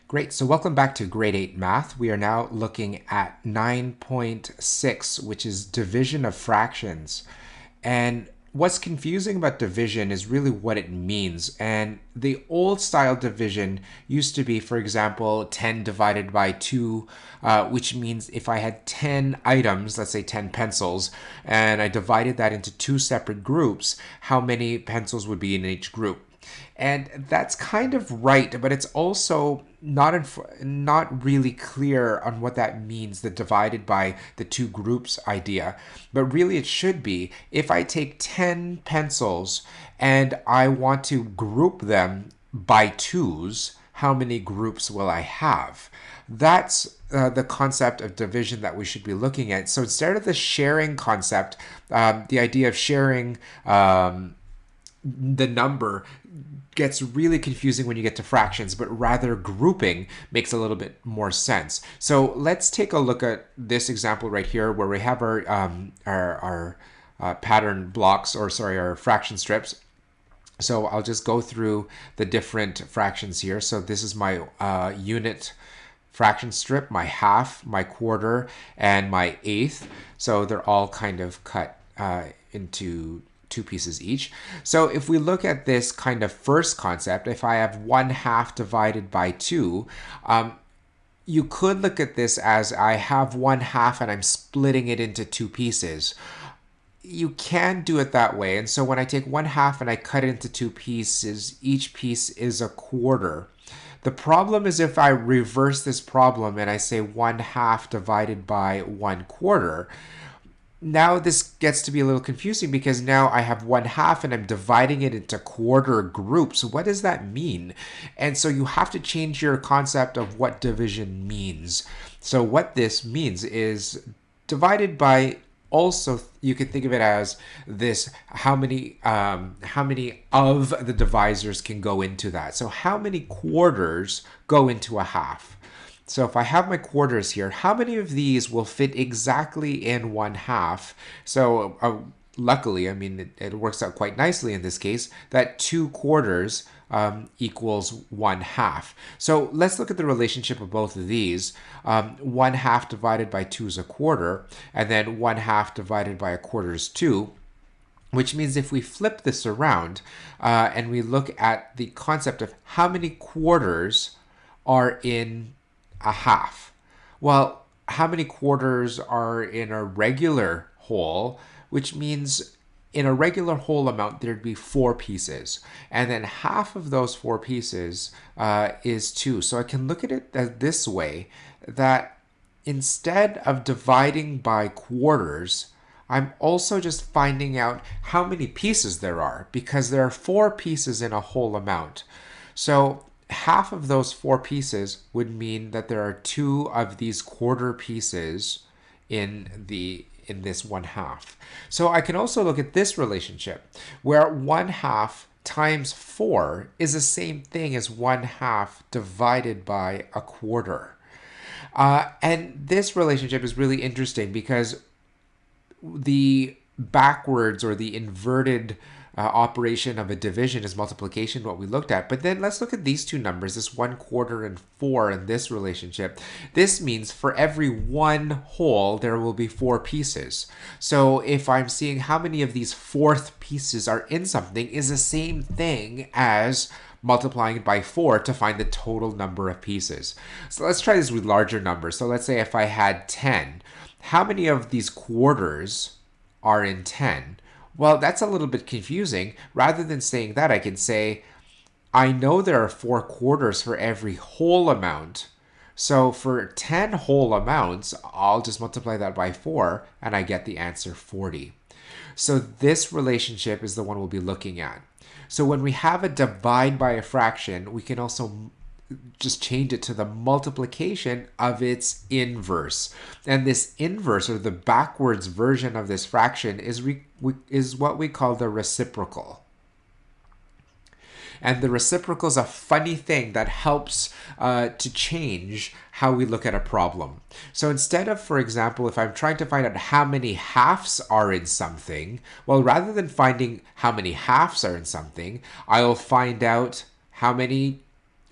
Great, so welcome back to Grade 8 Math. We are now looking at 9.6, which is division of fractions. And what's confusing about division is really what it means. And the old style division used to be, for example, 10 divided by 2, which means if I had 10 items, let's say 10 pencils, and I divided that into two separate groups, how many pencils would be in each group? And that's kind of right, but it's also not really clear on what that means, the divided by the two groups idea. But really it should be, if I take 10 pencils and I want to group them by twos, how many groups will I have? That's the concept of division that we should be looking at. So instead of the sharing concept, the idea of sharing the number gets really confusing when you get to fractions, but rather grouping makes a little bit more sense. So let's take a look at this example right here where we have our pattern blocks, or sorry, our fraction strips. So I'll just go through the different fractions here. So this is my unit fraction strip, my half, my quarter, and my eighth. So they're all kind of cut into two pieces each. So if we look at this kind of first concept, if I have 1/2 divided by 2, you could look at this as I have 1/2 and I'm splitting it into two pieces. You can do it that way. And so when I take 1/2 and I cut it into two pieces, each piece is a quarter. The problem is if I reverse this problem and I say 1/2 divided by 1/4, now this gets to be a little confusing because now I have 1/2 and I'm dividing it into quarter groups. What does that mean? And so you have to change your concept of what division means. So what this means is divided by, also you could think of it as this, how many of the divisors can go into that. So how many quarters go into a half? So if I have my quarters here, how many of these will fit exactly in 1/2? So luckily, I mean, it works out quite nicely in this case, that 2/4 equals 1/2. So let's look at the relationship of both of these. 1/2 divided by 2 is a quarter, and then 1/2 divided by a quarter is 2. Which means if we flip this around and we look at the concept of how many quarters are in a half. Well, how many quarters are in a regular whole, which means in a regular whole amount, there'd be 4 pieces. And then half of those 4 pieces is 2. So I can look at it this way, that instead of dividing by quarters, I'm also just finding out how many pieces there are, because there are 4 pieces in a whole amount. So half of those 4 pieces would mean that there are 2 of these quarter pieces in this 1/2. So I can also look at this relationship where 1/2 times 4 is the same thing as 1/2 divided by a quarter. And this relationship is really interesting because the backwards or the inverted operation of a division is multiplication, what we looked at. But then let's look at these two numbers, this 1/4 and 4 in this relationship. This means for every one whole, there will be 4 pieces. So if I'm seeing how many of these fourth pieces are in something is the same thing as multiplying it by 4 to find the total number of pieces. So let's try this with larger numbers. So let's say if I had 10, how many of these quarters are in 10? Well, that's a little bit confusing. Rather than saying that, I can say, I know there are 4 quarters for every whole amount. So for 10 whole amounts, I'll just multiply that by 4 and I get the answer 40. So this relationship is the one we'll be looking at. So when we have a divide by a fraction, we can also just change it to the multiplication of its inverse. And this inverse, or the backwards version of this fraction, is what we call the reciprocal. And the reciprocal is a funny thing that helps to change how we look at a problem. So instead of, for example, if I'm trying to find out how many halves are in something, well, rather than finding how many halves are in something, I'll find out how many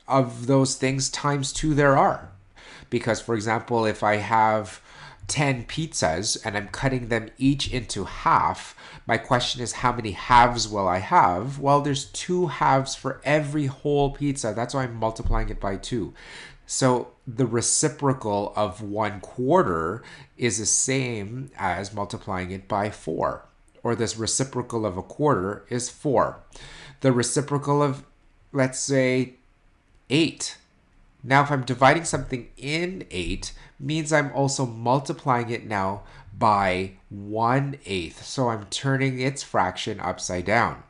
of those things times 2 there are. Because, for example, if I have 10 pizzas and I'm cutting them each into half, my question is how many halves will I have? Well, there's 2 halves for every whole pizza. That's why I'm multiplying it by 2. So the reciprocal of 1/4 is the same as multiplying it by 4. Or this reciprocal of 1/4 is 4. The reciprocal of, let's say, 8. Now, if I'm dividing something in 8, means I'm also multiplying it now by 1/8. So I'm turning its fraction upside down.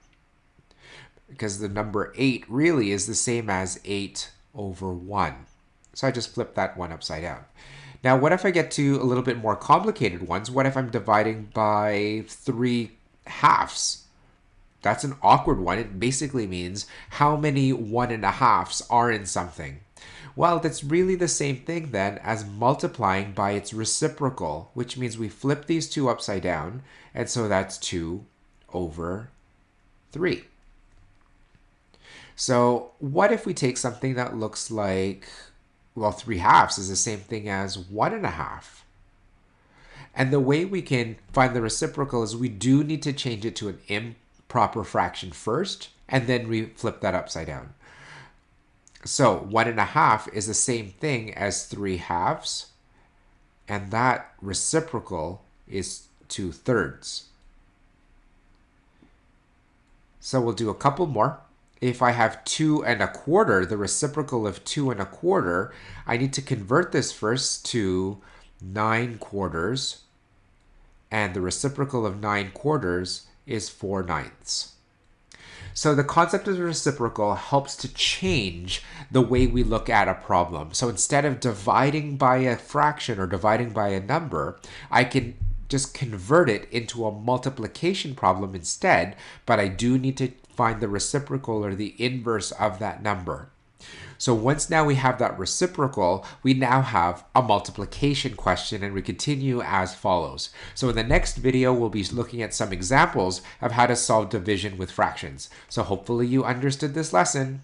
Because the number 8 really is the same as 8 over 1. So I just flip that one upside down. Now, what if I get to a little bit more complicated ones? What if I'm dividing by 3 halves? That's an awkward one. It basically means how many 1.5s are in something. Well, that's really the same thing then as multiplying by its reciprocal, which means we flip these 2 upside down, and so that's 2 over 3. So what if we take something that looks like, well, 3 halves is the same thing as 1.5. And the way we can find the reciprocal is we do need to change it to an improper fraction first, and then we flip that upside down. So 1.5 is the same thing as 3 halves, and that reciprocal is 2/3. So we'll do a couple more. If I have 2.25, the reciprocal of 2.25, I need to convert this first to 9/4, and the reciprocal of 9/4 is 4/9. So the concept of the reciprocal helps to change the way we look at a problem. So instead of dividing by a fraction or dividing by a number, I can just convert it into a multiplication problem instead, but I do need to find the reciprocal or the inverse of that number. So once now we have that reciprocal, we now have a multiplication question, and we continue as follows. So in the next video, we'll be looking at some examples of how to solve division with fractions. So hopefully you understood this lesson.